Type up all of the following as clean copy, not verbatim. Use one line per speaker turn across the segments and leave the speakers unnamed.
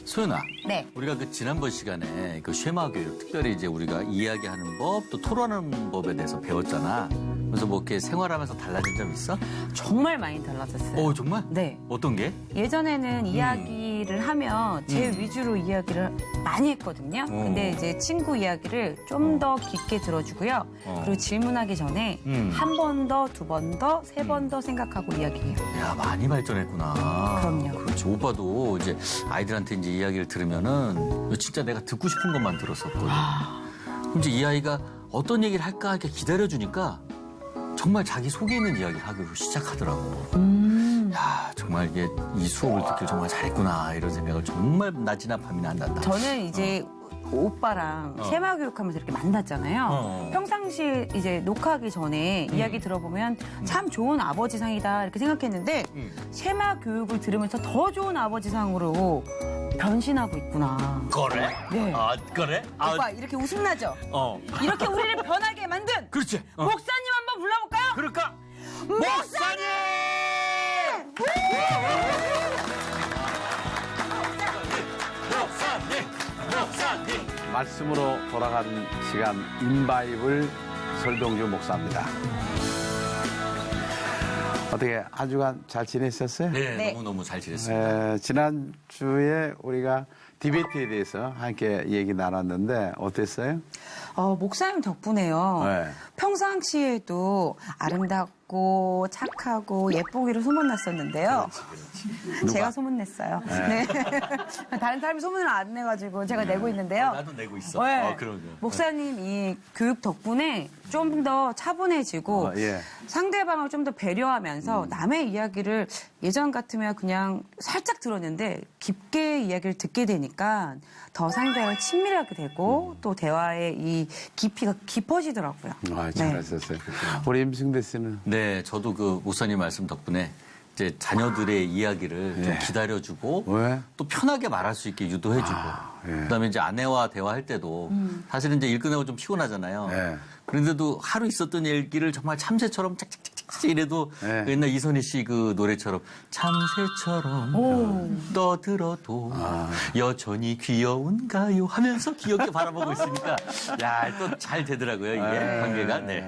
소연아,
네.
우리가 그 지난번 시간에 그 쉐마 교육, 특별히 이제 우리가 이야기하는 법, 또 토론하는 법에 대해서 배웠잖아. 그래서 뭐 이렇게 생활하면서 달라진 점 있어?
정말 많이 달라졌어요.
오, 정말?
네.
어떤 게?
예전에는 이야기를 하면 제 위주로 이야기를 많이 했거든요. 근데 이제 친구 이야기를 좀 더 깊게 들어주고요. 그리고 질문하기 전에 한 번 더, 두 번 더, 세 번 더 생각하고 이야기해요.
야, 많이 발전했구나.
그럼요.
그렇지. 오빠도 이제 아이들한테 이제 이야기를 들으면은 진짜 내가 듣고 싶은 것만 들었었거든. 그럼 이제 이 아이가 어떤 얘기를 할까 이렇게 기다려주니까 정말 자기 속에 있는 이야기를 하기 시작하더라고. 야, 정말 이게 이 수업을 듣길 정말 잘했구나 이런 생각을 정말 낮이나 밤이나 안 난다.
저는 이제 오빠랑 쉐마 교육하면서 이렇게 만났잖아요. 평상시에 이제 녹화하기 전에 이야기 들어보면 참 좋은 아버지상이다 이렇게 생각했는데 쉐마 교육을 들으면서 더 좋은 아버지상으로 변신하고 있구나.
그래?
네.
아, 그래? 아,
오빠 이렇게 웃음 나죠?
어.
이렇게 우리를 변하게 만든
그렇지.
목사님 한번 불러볼까요?
그럴까?
목사님!
말씀으로 돌아간 시간 인바이블 설동주 목사입니다. 어떻게 한 주간 잘 지내셨어요?
네,
네.
너무너무 잘 지냈습니다.
지난주에 우리가 디베이트에 대해서 함께 얘기 나눴는데 어땠어요?
목사님 덕분에요.
네.
평상시에도 아름답고 착하고 예쁘기로 소문났었는데요. 제가 소문냈어요. 네. 다른 사람이 소문을 안 내가지고 제가 내고 있는데요.
나도 내고 있어.
네.
그럼요.
목사님 이 교육 덕분에 좀 더 차분해지고
예.
상대방을 좀 더 배려하면서 남의 이야기를 예전 같으면 그냥 살짝 들었는데 깊게 이야기를 듣게 되니까 더 상대를 친밀하게 되고 또 대화의 이 깊이가 깊어지더라고요.
아, 잘하셨어요. 우리 임승대 씨는?
네, 저도 그 목사님 말씀 덕분에 이제 자녀들의 이야기를 좀
예.
기다려주고
왜?
또 편하게 말할 수 있게 유도해주고
예.
그다음에 이제 아내와 대화할 때도 사실은 이제 일 끝나고 좀 피곤하잖아요.
예.
그런데도 하루 있었던 얘기를 정말 참새처럼 짝짝짝짝 이래도
예.
그 옛날 이선희 씨 그 노래처럼 참새처럼 떠들어도 여전히 귀여운가요 하면서 귀엽게 바라보고 있으니까 야, 또 잘 되더라고요 이게 관계가. 네.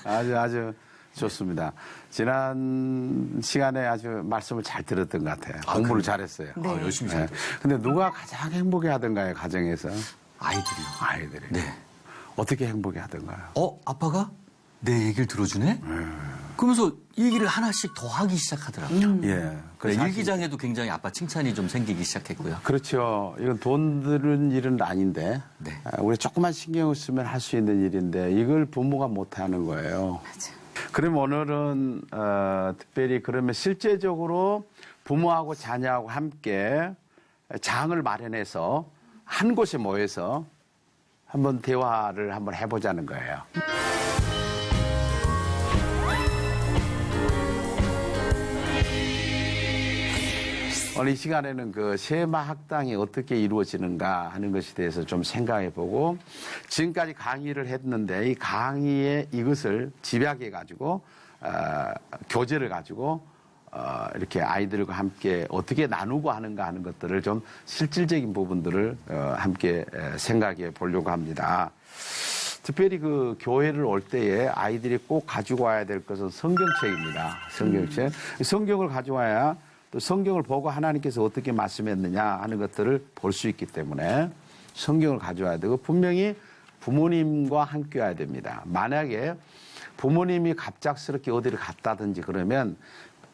아주 좋습니다. 지난 시간에 아주 말씀을 잘 들었던 것 같아요. 공부를 잘했어요.
열심히 잘
근데 누가 가장 행복해 하던가요, 가정에서?
아이들이요.
아이들이.
네.
어떻게 행복해 하던가요?
아빠가 내 얘기를 들어주네? 그러면서 얘기를 하나씩 더 하기 시작하더라고요.
예.
네, 일기장에도 굉장히 아빠 칭찬이 좀 생기기 시작했고요.
그렇죠. 이건 돈 드는 일은 아닌데,
네.
우리 조금만 신경을 쓰면 할 수 있는 일인데, 이걸 부모가 못하는 거예요.
맞아.
그럼 오늘은, 특별히 그러면 실제적으로 부모하고 자녀하고 함께 장을 마련해서 한 곳에 모여서 한번 대화를 한번 해보자는 거예요. 오늘 이 시간에는 그 쉐마 학당이 어떻게 이루어지는가 하는 것에 대해서 좀 생각해보고 지금까지 강의를 했는데 이 강의에 이것을 집약해가지고 교재를 가지고 이렇게 아이들과 함께 어떻게 나누고 하는가 하는 것들을 좀 실질적인 부분들을 함께 생각해 보려고 합니다. 특별히 그 교회를 올 때에 아이들이 꼭 가지고 와야 될 것은 성경책입니다. 성경책. 성경을 가져와야 또 성경을 보고 하나님께서 어떻게 말씀했느냐 하는 것들을 볼 수 있기 때문에 성경을 가져와야 되고 분명히 부모님과 함께 와야 됩니다. 만약에 부모님이 갑작스럽게 어디를 갔다든지 그러면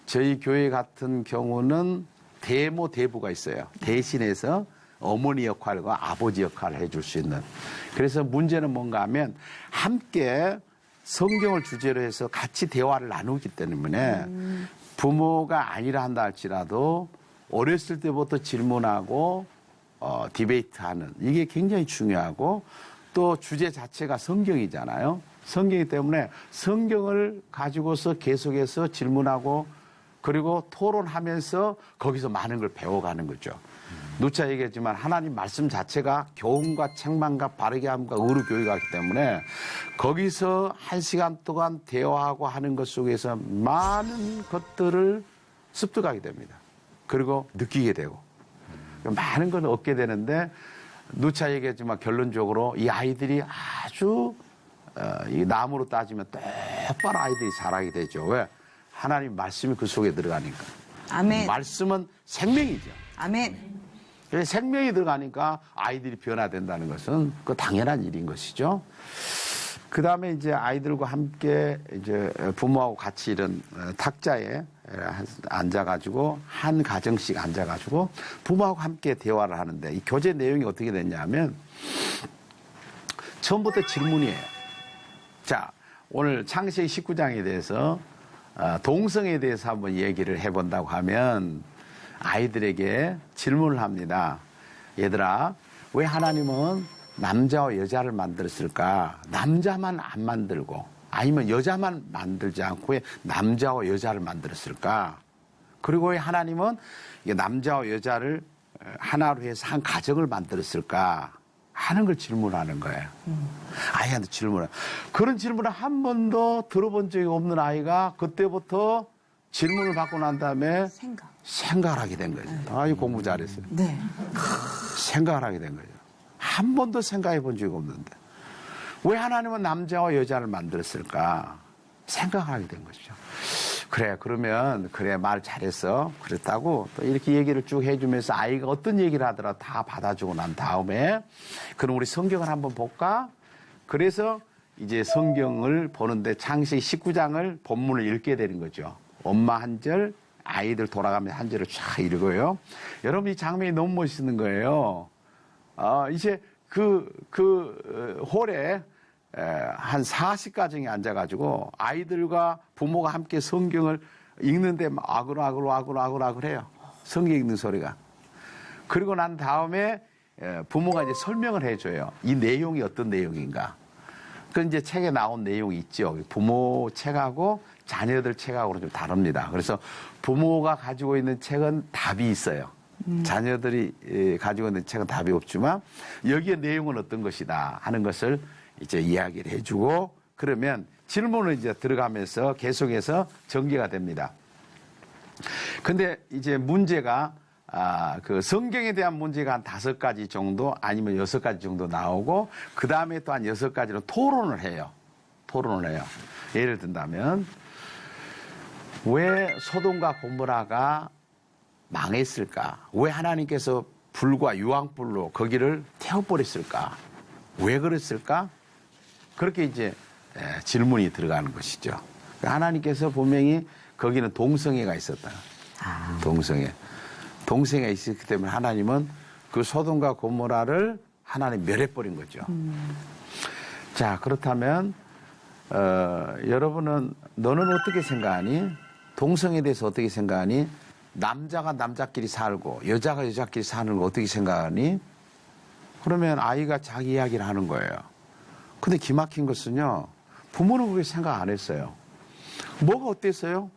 저희 교회 같은 경우는 대모 대부가 있어요. 대신해서 어머니 역할과 아버지 역할을 해줄 수 있는. 그래서 문제는 뭔가 하면 함께 성경을 주제로 해서 같이 대화를 나누기 때문에 부모가 아니라 한다 할지라도 어렸을 때부터 질문하고 디베이트하는 이게 굉장히 중요하고 또 주제 자체가 성경이잖아요. 성경이기 때문에 성경을 가지고서 계속해서 질문하고 그리고 토론하면서 거기서 많은 걸 배워가는 거죠. 누차 얘기했지만 하나님 말씀 자체가 교훈과 책망과 바르게 함과 의로 교육하기 때문에 거기서 1시간 동안 대화하고 하는 것 속에서 많은 것들을 습득하게 됩니다. 그리고 느끼게 되고 많은 걸 얻게 되는데 누차 얘기했지만 결론적으로 이 아이들이 아주 이 나무로 따지면 똑바로 아이들이 자라게 되죠. 왜? 하나님 말씀이 그 속에 들어가니까.
아멘.
말씀은 생명이죠.
아멘.
그래서 생명이 들어가니까 아이들이 변화된다는 것은 그 당연한 일인 것이죠. 그 다음에 이제 아이들과 함께 이제 부모하고 같이 이런 탁자에 앉아가지고 한 가정씩 앉아가지고 부모하고 함께 대화를 하는데 이 교재 내용이 어떻게 됐냐면 처음부터 질문이에요. 자, 오늘 창세기 19장에 대해서 동성에 대해서 한번 얘기를 해본다고 하면 아이들에게 질문을 합니다. 얘들아, 왜 하나님은 남자와 여자를 만들었을까? 남자만 안 만들고 아니면 여자만 만들지 않고 왜 남자와 여자를 만들었을까? 그리고 왜 하나님은 남자와 여자를 하나로 해서 한 가정을 만들었을까? 하는 걸 질문하는 거예요. 아이한테 질문을. 그런 질문을 한 번도 들어본 적이 없는 아이가 그때부터 질문을 받고 난 다음에 생각을 하게 된 거죠. 아이 공부 잘했어요.
네.
생각을 하게 된 거죠. 한 번도 생각해 본 적이 없는데 왜 하나님은 남자와 여자를 만들었을까 생각하게 된 것이죠. 그래 그러면 그래 말 잘했어 그랬다고 또 이렇게 얘기를 쭉 해주면서 아이가 어떤 얘기를 하더라도 다 받아주고 난 다음에 그럼 우리 성경을 한번 볼까? 그래서 이제 성경을 보는데 창세기 19장을 본문을 읽게 되는 거죠. 엄마 한 절, 아이들 돌아가면서 한 절을 쫙 읽어요. 여러분 이 장면이 너무 멋있는 거예요. 이제 홀에 한 40가정이 앉아가지고 아이들과 부모가 함께 성경을 읽는데 막 아글아글 해요. 성경 읽는 소리가. 그리고 난 다음에 부모가 이제 설명을 해줘요. 이 내용이 어떤 내용인가. 그 이제 책에 나온 내용이 있죠. 부모 책하고 자녀들 책하고는 좀 다릅니다. 그래서 부모가 가지고 있는 책은 답이 있어요. 자녀들이 가지고 있는 책은 답이 없지만 여기에 내용은 어떤 것이다 하는 것을 이제 이야기를 해주고 그러면 질문을 이제 들어가면서 계속해서 전개가 됩니다. 근데 이제 문제가 그 성경에 대한 문제가 한 5가지 정도 아니면 6가지 정도 나오고 그 다음에 또 한 6가지로 토론을 해요. 예를 든다면 왜 소돔과 고모라가 망했을까? 왜 하나님께서 불과 유황불로 거기를 태워버렸을까? 왜 그랬을까? 그렇게 이제 질문이 들어가는 것이죠. 하나님께서 분명히 거기는 동성애가 있었다. 동성애가 있었기 때문에 하나님은 그 소돔과 고모라를 하나님 멸해버린 거죠. 자, 그렇다면 여러분은 너는 어떻게 생각하니? 동성애에 대해서 어떻게 생각하니? 남자가 남자끼리 살고 여자가 여자끼리 사는 거 어떻게 생각하니? 그러면 아이가 자기 이야기를 하는 거예요. 근데 기막힌 것은요. 부모는 그렇게 생각 안 했어요. 뭐가 어땠어요?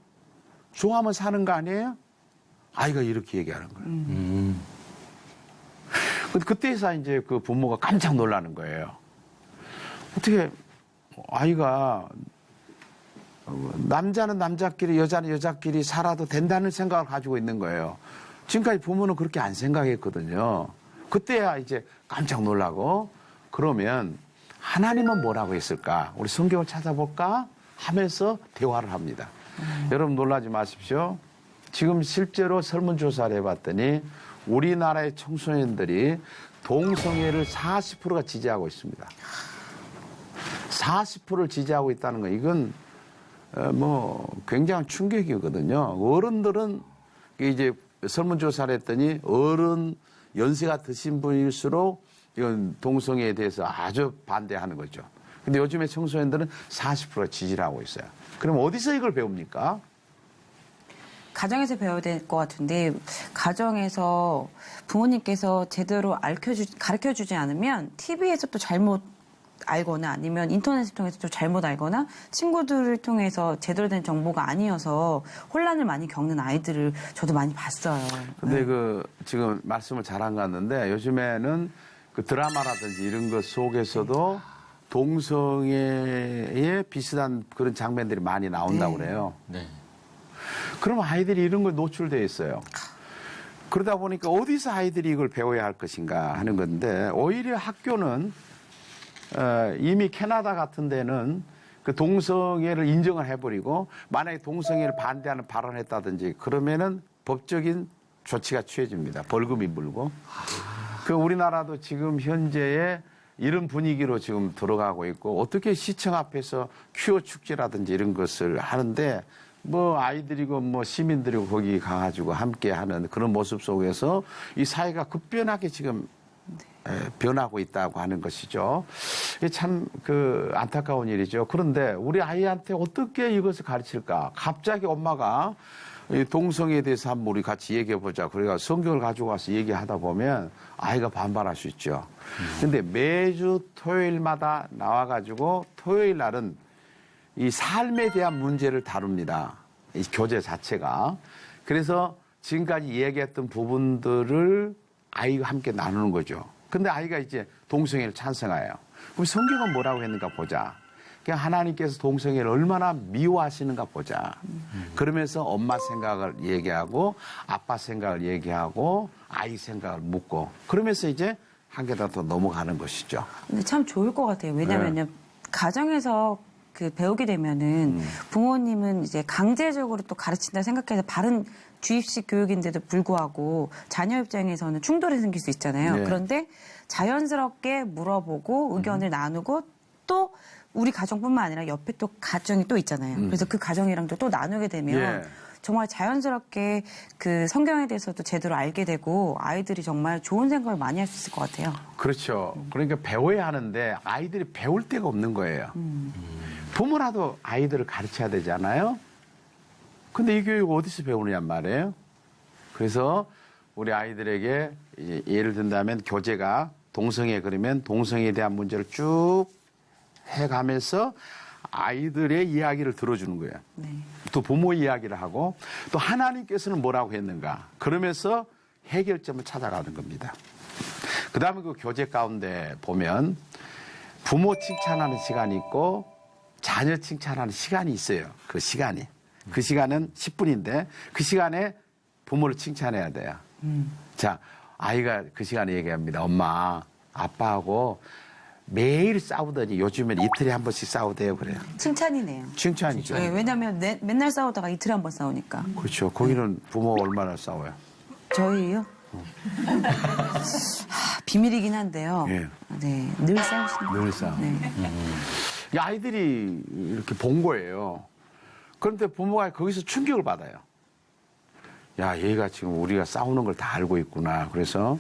좋아하면 사는 거 아니에요? 아이가 이렇게 얘기하는 거예요. 그때서 이제 그 부모가 깜짝 놀라는 거예요. 어떻게 아이가 남자는 남자끼리 여자는 여자끼리 살아도 된다는 생각을 가지고 있는 거예요. 지금까지 부모는 그렇게 안 생각했거든요. 그때야 이제 깜짝 놀라고 그러면 하나님은 뭐라고 했을까? 우리 성경을 찾아볼까? 하면서 대화를 합니다. 여러분 놀라지 마십시오. 지금 실제로 설문조사를 해봤더니 우리나라의 청소년들이 동성애를 40%가 지지하고 있습니다. 40%를 지지하고 있다는 건 이건 뭐 굉장한 충격이거든요. 어른들은 이제 설문조사를 했더니 어른 연세가 드신 분일수록 이건 동성애에 대해서 아주 반대하는 거죠. 근데 요즘에 청소년들은 40%가 지지를 하고 있어요. 그럼 어디서 이걸 배웁니까?
가정에서 배워야 될 것 같은데 가정에서 부모님께서 제대로 가르쳐주지 않으면 TV에서 또 잘못 알거나 아니면 인터넷을 통해서 또 잘못 알거나 친구들을 통해서 제대로 된 정보가 아니어서 혼란을 많이 겪는 아이들을 저도 많이 봤어요.
근데 그 지금 말씀을 잘한 것 같는데 요즘에는 그 드라마라든지 이런 것 속에서도 동성애에 비슷한 그런 장면들이 많이 나온다고 그래요.
네.
그럼 아이들이 이런 걸 노출돼 있어요. 그러다 보니까 어디서 아이들이 이걸 배워야 할 것인가 하는 건데 오히려 학교는 이미 캐나다 같은 데는 그 동성애를 인정을 해버리고 만약에 동성애를 반대하는 발언을 했다든지 그러면은 법적인 조치가 취해집니다. 벌금이 물고. 그 우리나라도 지금 현재의 이런 분위기로 지금 들어가고 있고 어떻게 시청 앞에서 퀴어 축제라든지 이런 것을 하는데 뭐 아이들이고 뭐 시민들이고 거기 가가지고 함께 하는 그런 모습 속에서 이 사회가 급변하게 지금 변하고 있다고 하는 것이죠. 이게 참 그 안타까운 일이죠. 그런데 우리 아이한테 어떻게 이것을 가르칠까? 갑자기 엄마가 이 동성애에 대해서 한번 우리 같이 얘기해 보자. 그래가 성경을 가지고 와서 얘기하다 보면 아이가 반발할 수 있죠. 근데 매주 토요일마다 나와가지고 토요일 날은 이 삶에 대한 문제를 다룹니다. 이 교재 자체가. 그래서 지금까지 얘기했던 부분들을 아이가 함께 나누는 거죠. 근데 아이가 이제 동성애를 찬성해요. 그럼 성경은 뭐라고 했는가 보자. 그냥 하나님께서 동성애를 얼마나 미워하시는가 보자. 그러면서 엄마 생각을 얘기하고 아빠 생각을 얘기하고 아이 생각을 묻고 그러면서 이제 한 계단 더 넘어가는 것이죠.
근데 참 좋을 것 같아요. 왜냐면요. 가정에서 그 배우게 되면은 부모님은 이제 강제적으로 또 가르친다 생각해서 바른 주입식 교육인데도 불구하고 자녀 입장에서는 충돌이 생길 수 있잖아요.
네.
그런데 자연스럽게 물어보고 의견을 나누고 또 우리 가정뿐만 아니라 옆에 또 가정이 또 있잖아요. 그래서 그 가정이랑도 또 나누게 되면
예.
정말 자연스럽게 그 성경에 대해서도 제대로 알게 되고 아이들이 정말 좋은 생각을 많이 할 수 있을 것 같아요.
그렇죠. 그러니까 배워야 하는데 아이들이 배울 데가 없는 거예요. 부모라도 아이들을 가르쳐야 되잖아요. 근데 이 교육 어디서 배우느냐 말이에요. 그래서 우리 아이들에게 이제 예를 든다면 교재가 동성애 그러면 동성애에 대한 문제를 쭉 해가면서 아이들의 이야기를 들어주는 거예요.
네.
또 부모 이야기를 하고 또 하나님께서는 뭐라고 했는가 그러면서 해결점을 찾아가는 겁니다. 그 다음에 그 교재 가운데 보면 부모 칭찬하는 시간이 있고 자녀 칭찬하는 시간이 있어요. 그 시간이. 그 시간은 10분인데 그 시간에 부모를 칭찬해야 돼요. 자, 아이가 그 시간에 얘기합니다. 엄마, 아빠하고 매일 싸우더니 요즘엔 이틀에 한 번씩 싸우대요. 그래요.
칭찬이네요.
칭찬이죠.
네, 왜냐면 맨날 싸우다가 이틀에 한 번 싸우니까.
그렇죠. 거기는 부모가 얼마나 싸워요?
저희요? 비밀이긴 한데요.
예.
네, 늘 싸우시는
늘 싸워.
네.
이 아이들이 이렇게 본 거예요. 그런데 부모가 거기서 충격을 받아요. 야, 얘가 지금 우리가 싸우는 걸 다 알고 있구나. 그래서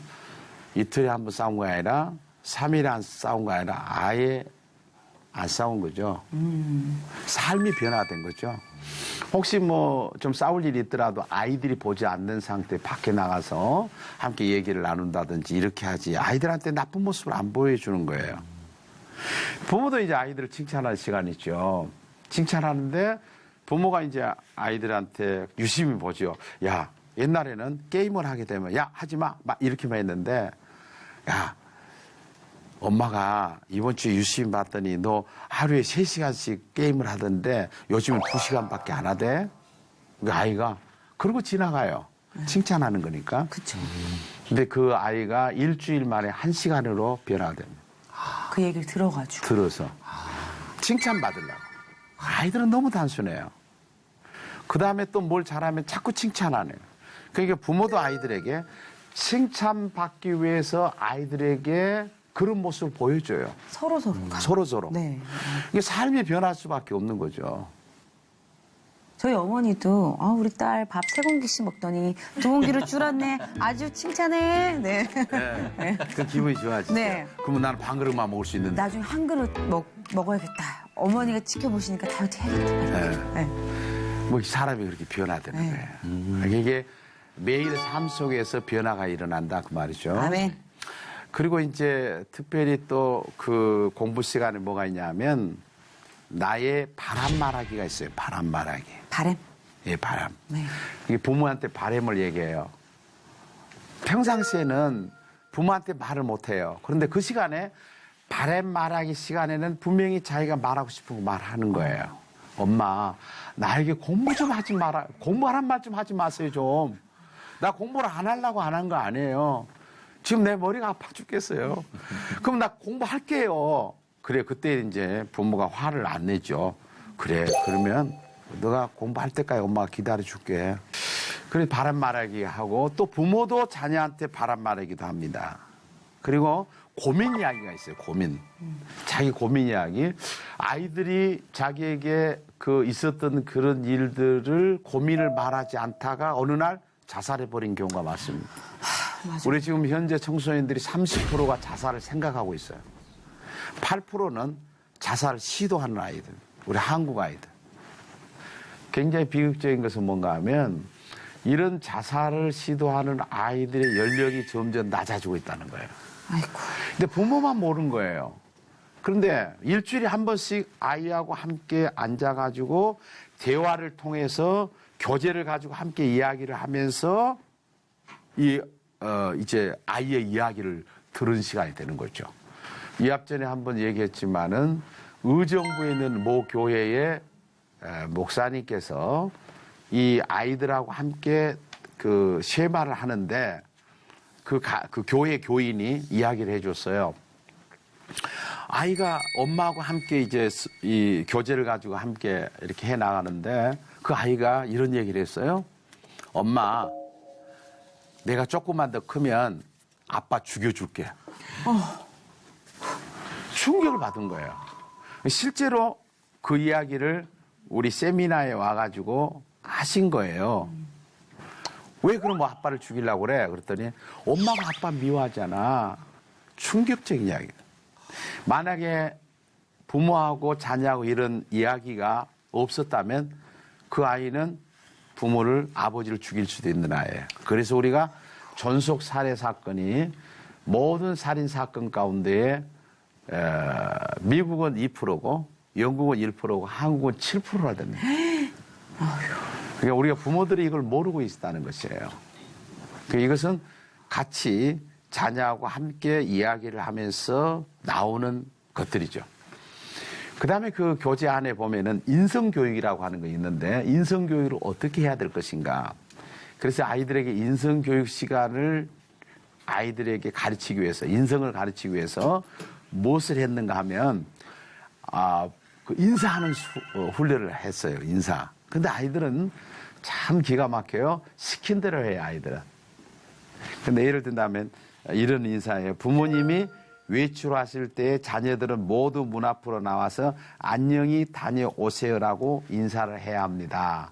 이틀에 한 번 싸운 거 아니라 3일에 안 싸운 거 아니라 아예 안 싸운 거죠. 삶이 변화된 거죠. 혹시 뭐 좀 싸울 일이 있더라도 아이들이 보지 않는 상태 밖에 나가서 함께 얘기를 나눈다든지 이렇게 하지 아이들한테 나쁜 모습을 안 보여주는 거예요. 부모도 이제 아이들을 칭찬할 시간이 있죠. 칭찬하는데 부모가 이제 아이들한테 유심히 보죠. 야, 옛날에는 게임을 하게 되면 야, 하지 마. 막 이렇게만 했는데 야, 엄마가 이번 주에 유심히 봤더니 너 하루에 3시간씩 게임을 하던데 요즘은 2시간밖에 안 하대. 그 아이가 그러고 지나가요. 칭찬하는 거니까.
그렇죠.
근데 그 아이가 일주일 만에 1시간으로 변화됩니다.
그 얘기를 들어가지고.
들어서 칭찬받으려고. 아이들은 너무 단순해요. 그 다음에 또 뭘 잘하면 자꾸 칭찬하네요. 그러니까 부모도 아이들에게 칭찬받기 위해서 아이들에게 그런 모습을 보여줘요. 서로.
네.
이게 삶이 변할 수밖에 없는 거죠.
저희 어머니도 우리 딸 밥 3공기씩 먹더니 2공기로 줄었네. 아주 칭찬해. 네.
네. 그 기분이 좋아지죠.
네.
그러면 나는 반 그릇만 먹을 수 있는데.
나중에 한 그릇 먹어야겠다. 어머니가 지켜보시니까 다이어트 해야겠다. 네.
뭐 사람이 그렇게 변화되는 거예요. 그러니까 이게 매일 삶 속에서 변화가 일어난다 그 말이죠.
아멘.
그리고 이제 특별히 또 그 공부 시간에 뭐가 있냐면 나의 바람 말하기가 있어요. 바람 말하기.
바람?
예, 바람.
네.
이게 부모한테 바람을 얘기해요. 평상시에는 부모한테 말을 못 해요. 그런데 그 시간에 바람 말하기 시간에는 분명히 자기가 말하고 싶은 거 말하는 거예요. 엄마, 나에게 공부 좀 하지 마라. 공부하란 말 좀 하지 마세요, 좀. 나 공부를 안 하려고 안 한 거 아니에요. 지금 내 머리가 아파 죽겠어요. 그럼 나 공부할게요. 그래, 그때 이제 부모가 화를 안 내죠. 그래, 그러면 너가 공부할 때까지 엄마가 기다려 줄게. 그래, 바람 말하기 하고 또 부모도 자녀한테 바람 말하기도 합니다. 그리고 고민 이야기가 있어요, 고민. 자기 고민 이야기. 아이들이 자기에게 그 있었던 그런 일들을 고민을 말하지 않다가 어느 날 자살해버린 경우가 많습니다. 우리 지금 현재 청소년들이 30%가 자살을 생각하고 있어요. 8%는 자살을 시도하는 아이들, 우리 한국 아이들. 굉장히 비극적인 것은 뭔가 하면 이런 자살을 시도하는 아이들의 연령이 점점 낮아지고 있다는 거예요.
아이고.
근데 부모만 모르는 거예요. 그런데 일주일에 한 번씩 아이하고 함께 앉아가지고 대화를 통해서 교재를 가지고 함께 이야기를 하면서 이제 아이의 이야기를 들은 시간이 되는 거죠. 이 앞전에 한번 얘기했지만은 의정부에 있는 모 교회의 목사님께서 이 아이들하고 함께 그 쉐마를 하는데 그 교회 교인이 이야기를 해줬어요. 아이가 엄마하고 함께 이제 이 교재를 가지고 함께 이렇게 해 나가는데 그 아이가 이런 얘기를 했어요. 엄마, 내가 조금만 더 크면 아빠 죽여줄게. 충격을 받은 거예요. 실제로 그 이야기를 우리 세미나에 와가지고 하신 거예요. 왜 그럼 뭐 아빠를 죽이려고 그래? 그랬더니 엄마가 아빠 미워하잖아. 충격적인 이야기. 만약에 부모하고 자녀하고 이런 이야기가 없었다면 그 아이는 부모를, 아버지를 죽일 수도 있는 아이예요. 그래서 우리가 전속 살해 사건이 모든 살인 사건 가운데에 미국은 2%고 영국은 1%고 한국은 7%나 됩니다. 그러니까 우리가 부모들이 이걸 모르고 있다는 것이에요. 그러니까 이것은 같이 자녀하고 함께 이야기를 하면서 나오는 것들이죠. 그 다음에 그 교재 안에 보면은 인성교육이라고 하는 거 있는데 인성교육을 어떻게 해야 될 것인가. 그래서 아이들에게 인성교육 시간을 아이들에게 가르치기 위해서, 인성을 가르치기 위해서 무엇을 했는가 하면, 그 인사하는 훈련을 했어요, 인사. 근데 아이들은 참 기가 막혀요. 시킨 대로 해요, 아이들은. 근데 예를 든다면 이런 인사예요. 부모님이 외출하실 때 자녀들은 모두 문 앞으로 나와서 안녕히 다녀오세요라고 인사를 해야 합니다.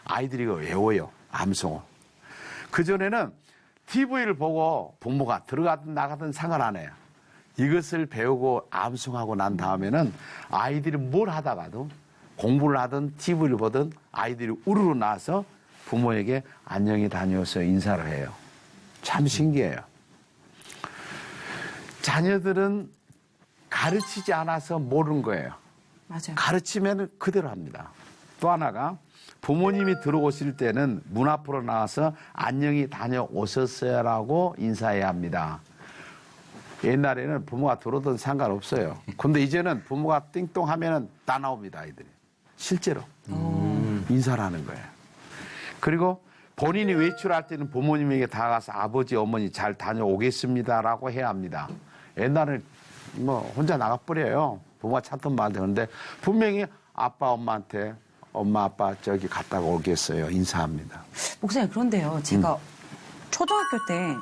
아이들이 이거 외워요, 암송어. 그전에는 TV를 보고 부모가 들어가든 나가든 상관 안 해요. 이것을 배우고 암송하고 난 다음에는 아이들이 뭘 하다가도 공부를 하든 TV를 보든 아이들이 우르르 나와서 부모에게 안녕히 다녀오세요 인사를 해요. 참 신기해요. 자녀들은 가르치지 않아서 모르는 거예요.
맞아요.
가르치면 그대로 합니다. 또 하나가 부모님이 들어오실 때는 문 앞으로 나와서 안녕히 다녀오셨어요라고 인사해야 합니다. 옛날에는 부모가 들어오든 상관없어요. 근데 이제는 부모가 띵동 하면은 다 나옵니다, 아이들이. 실제로. 인사를 하는 거예요. 그리고 본인이 외출할 때는 부모님에게 다가가서 아버지, 어머니 잘 다녀오겠습니다라고 해야 합니다. 옛날에는 뭐 혼자 나가버려요. 부모가 찾던 말도 하는데 분명히 아빠, 엄마한테 엄마, 아빠 저기 갔다가 오겠어요. 인사합니다.
목사님, 그런데요. 제가 초등학교 때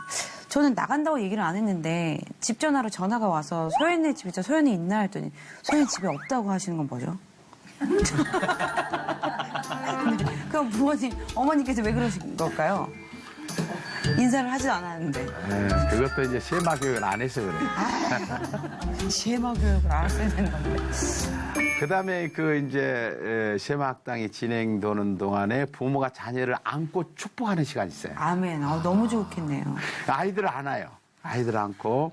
저는 나간다고 얘기를 안 했는데 집 전화로 전화가 와서 소연이 집에 소연이 있나 했더니 소연이 집에 없다고 하시는 건 뭐죠? 그럼 부모님, 어머니께서 왜 그러신 걸까요? 인사를 하지도 않았는데.
그것도 이제 쉐마 교육을 안 해서 그래요.
쉐마 교육을 알았어야 되는 건데.
그 다음에 그 이제 쉐마 학당이 진행되는 동안에 부모가 자녀를 안고 축복하는 시간이 있어요.
아멘. 너무 좋겠네요.
아이들을 안아요. 아이들 안고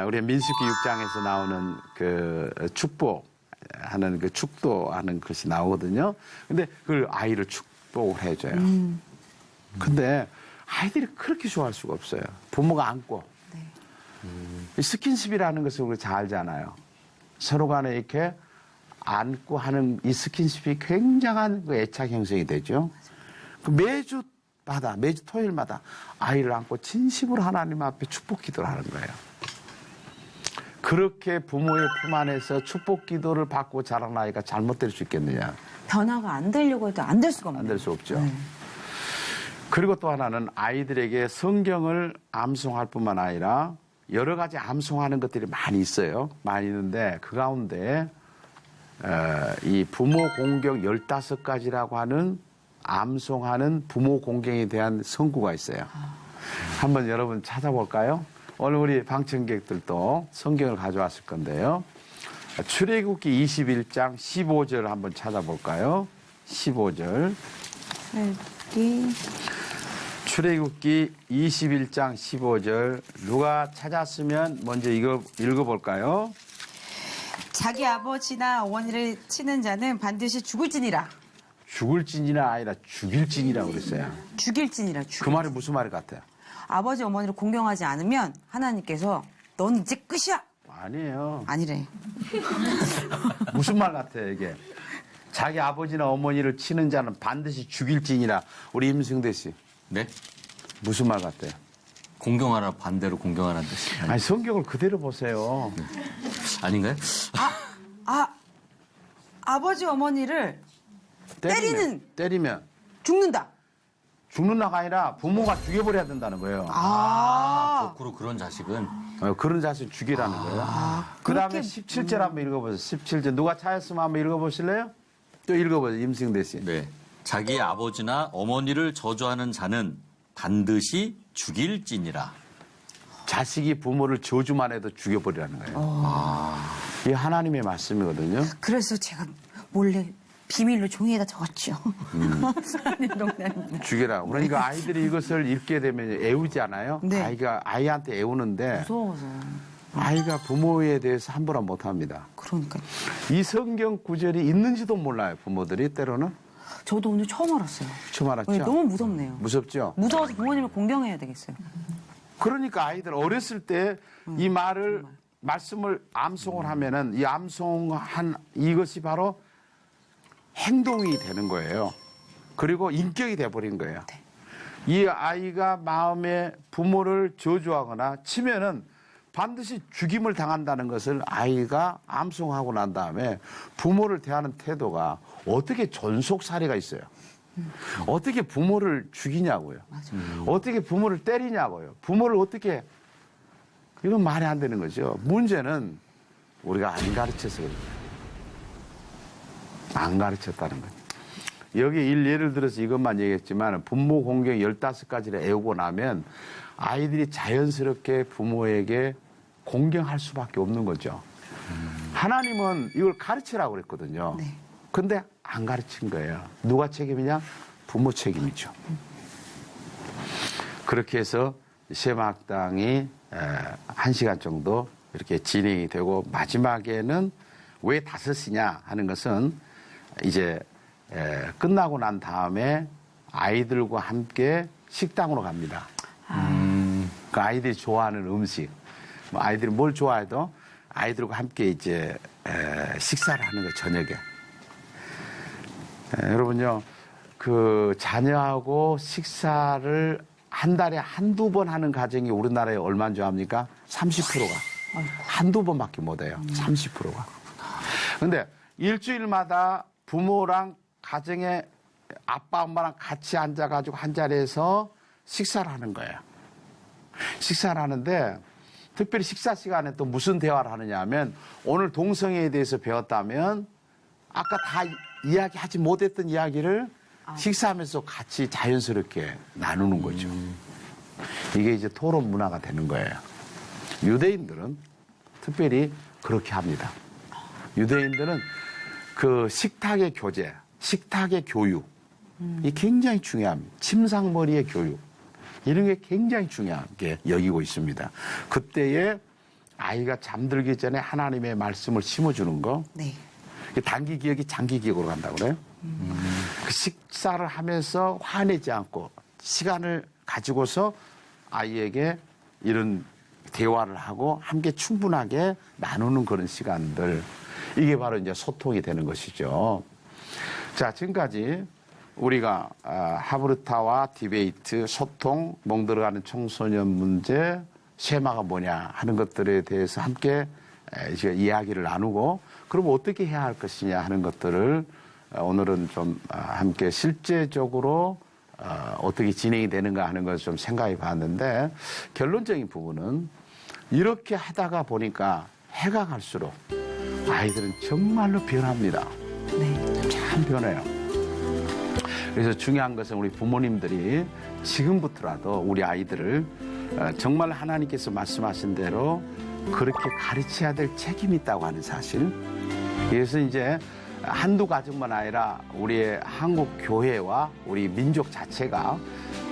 우리 민수기 6장에서 나오는 그 축복하는 그 축도하는 것이 나오거든요. 근데 그걸 아이를 축복을 해줘요. 근데 아이들이 그렇게 좋아할 수가 없어요. 부모가 안고. 네. 스킨십이라는 것을 우리가 잘 알잖아요. 서로 간에 이렇게 안고 하는 이 스킨십이 굉장한 그 애착 형성이 되죠. 그 매주 토요일마다, 매주 토요일마다 아이를 안고 진심으로 하나님 앞에 축복 기도를 하는 거예요. 그렇게 부모의 품 안에서 축복 기도를 받고 자란 아이가 잘못될 수 있겠느냐?
변화가 안 되려고 해도 안 될 수가 없네요.
안 될 수 없죠. 그리고 또 하나는 아이들에게 성경을 암송할 뿐만 아니라 여러 가지 암송하는 것들이 많이 있어요. 많이 있는데 그 가운데 이 부모 공경 15가지라고 하는 암송하는 부모 공경에 대한 성구가 있어요. 한번 여러분 찾아볼까요? 오늘 우리 방청객들도 성경을 가져왔을 건데요. 출애굽기 21장 15절 한번 찾아볼까요? 15절. 출애굽기 21장 15절. 누가 찾았으면 먼저 읽어볼까요?
자기 아버지나 어머니를 치는 자는 반드시 죽을지니라.
죽을진이나 아니라 죽일진이라고 그랬어요.
죽일지니라.
그 말이 무슨 말 같아요?
아버지 어머니를 공경하지 않으면 하나님께서 넌 이제 끝이야.
아니에요.
아니래.
무슨 말 같아요, 이게? 자기 아버지나 어머니를 치는 자는 반드시 죽일지니라. 우리 임승대 씨.
네?
무슨 말 같아요?
공경하라 반대로 공경하라는 뜻이
아니, 성경을 그대로 보세요.
아닌가요?
아버지 어머니를 때리면
죽는다가
죽는다.
아니라 부모가 죽여버려야 된다는 거예요.
거꾸로 그런 자식은
그런 자식 죽이라는 거예요. 그 다음에 17절 한번 읽어보세요. 17절. 누가 찾았으면 한번 읽어보실래요? 또 읽어보세요. 임승대 씨.
네. 자기 아버지나 어머니를 저주하는 자는 반드시 죽일지니라.
자식이 부모를 저주만 해도 죽여버리라는 거예요. 이게 하나님의 말씀이거든요.
그래서 제가 몰래 비밀로 종이에다 적었죠.
죽여라. 그러니까 아이들이 이것을 읽게 되면 애우지 않아요?
네.
아이한테 애우는데
무서워서.
아이가 부모에 대해서 함부로 못합니다.
그러니까.
이 성경 구절이 있는지도 몰라요. 부모들이 때로는.
저도 오늘 처음 알았어요.
처음 알았죠?
네, 너무 무섭네요.
무섭죠?
무서워서 부모님을 공경해야 되겠어요.
그러니까 아이들 어렸을 때 이 말씀을 암송을 하면은 이 암송한 이것이 바로 행동이 되는 거예요. 그리고 인격이 돼버린 거예요. 이 아이가 마음에 부모를 저주하거나 치면은 반드시 죽임을 당한다는 것을 아이가 암송하고 난 다음에 부모를 대하는 태도가 어떻게 존속 사례가 있어요. 어떻게 부모를 죽이냐고요. 어떻게 부모를 때리냐고요. 부모를 어떻게, 이건 말이 안 되는 거죠. 문제는 우리가 안 가르쳐서 그래요. 안 가르쳤다는 거예요. 여기 예를 들어서 이것만 얘기했지만 부모 공경 15가지를 애우고 나면 아이들이 자연스럽게 부모에게 공경할 수밖에 없는 거죠. 하나님은 이걸 가르치라고 그랬거든요.
네.
근데 안 가르친 거예요. 누가 책임이냐? 부모 책임이죠. 그렇게 해서 쉐마학당이 1시간 정도 이렇게 진행이 되고 마지막에는 왜 5시냐 하는 것은 이제 끝나고 난 다음에 아이들과 함께 식당으로 갑니다. 그 아이들이 좋아하는 음식, 뭐 아이들이 뭘 좋아해도 아이들과 함께 이제 식사를 하는 거예요, 저녁에. 여러분요, 그 자녀하고 식사를 한 달에 한두 번 하는 가정이 우리나라에 얼마나 좋아합니까? 30%가. 한두 번밖에 못 해요. 30%가. 근데 일주일마다 부모랑 가정의 아빠, 엄마랑 같이 앉아가지고 한 자리에서 식사를 하는 거예요. 식사를 하는데 특별히 식사 시간에 또 무슨 대화를 하느냐 하면 오늘 동성애에 대해서 배웠다면 아까 다 이야기하지 못했던 이야기를 식사하면서 같이 자연스럽게 나누는 거죠. 이게 이제 토론 문화가 되는 거예요. 유대인들은 특별히 그렇게 합니다. 유대인들은 그 식탁의 교제, 식탁의 교육, 이 굉장히 중요합니다. 침상머리의 교육, 이런 게 굉장히 중요하게 여기고 있습니다. 그때에 아이가 잠들기 전에 하나님의 말씀을 심어주는 거,
네.
단기 기억이 장기 기억으로 간다고 그래요. 그 식사를 하면서 화내지 않고 시간을 가지고서 아이에게 이런 대화를 하고 함께 충분하게 나누는 그런 시간들, 이게 바로 이제 소통이 되는 것이죠. 자, 지금까지 우리가 하브르타와 디베이트, 소통, 멍들어가는 청소년 문제, 쉐마가 뭐냐 하는 것들에 대해서 함께 이제 이야기를 나누고 그럼 어떻게 해야 할 것이냐 하는 것들을 오늘은 좀 함께 실제적으로 어떻게 진행이 되는가 하는 것을 좀 생각해 봤는데 결론적인 부분은 이렇게 하다가 보니까 해가 갈수록 아이들은 정말로 변합니다.
네.
참 변해요. 그래서 중요한 것은 우리 부모님들이 지금부터라도 우리 아이들을 정말 하나님께서 말씀하신 대로 그렇게 가르쳐야 될 책임이 있다고 하는 사실. 그래서 이제 한두 가정만 아니라 우리의 한국 교회와 우리 민족 자체가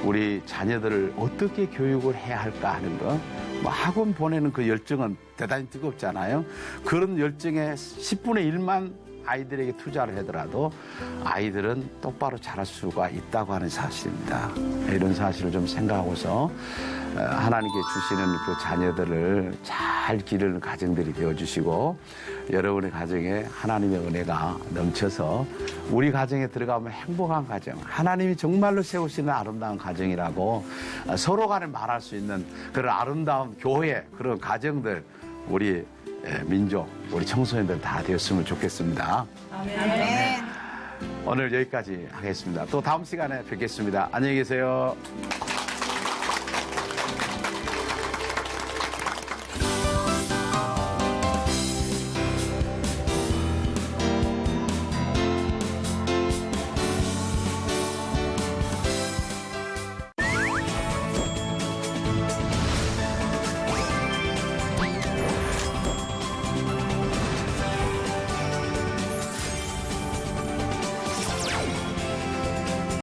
우리 자녀들을 어떻게 교육을 해야 할까 하는 거. 뭐 학원 보내는 그 열정은 대단히 뜨겁잖아요. 그런 열정의 10분의 1만 아이들에게 투자를 하더라도 아이들은 똑바로 자랄 수가 있다고 하는 사실입니다. 이런 사실을 좀 생각하고서 하나님께 주시는 그 자녀들을 잘 기르는 가정들이 되어주시고 여러분의 가정에 하나님의 은혜가 넘쳐서 우리 가정에 들어가면 행복한 가정, 하나님이 정말로 세우시는 아름다운 가정이라고 서로 간에 말할 수 있는 그런 아름다운 교회, 그런 가정들 우리 민족, 우리 청소년들 다 되었으면 좋겠습니다.
아멘.
오늘 여기까지 하겠습니다. 또 다음 시간에 뵙겠습니다. 안녕히 계세요.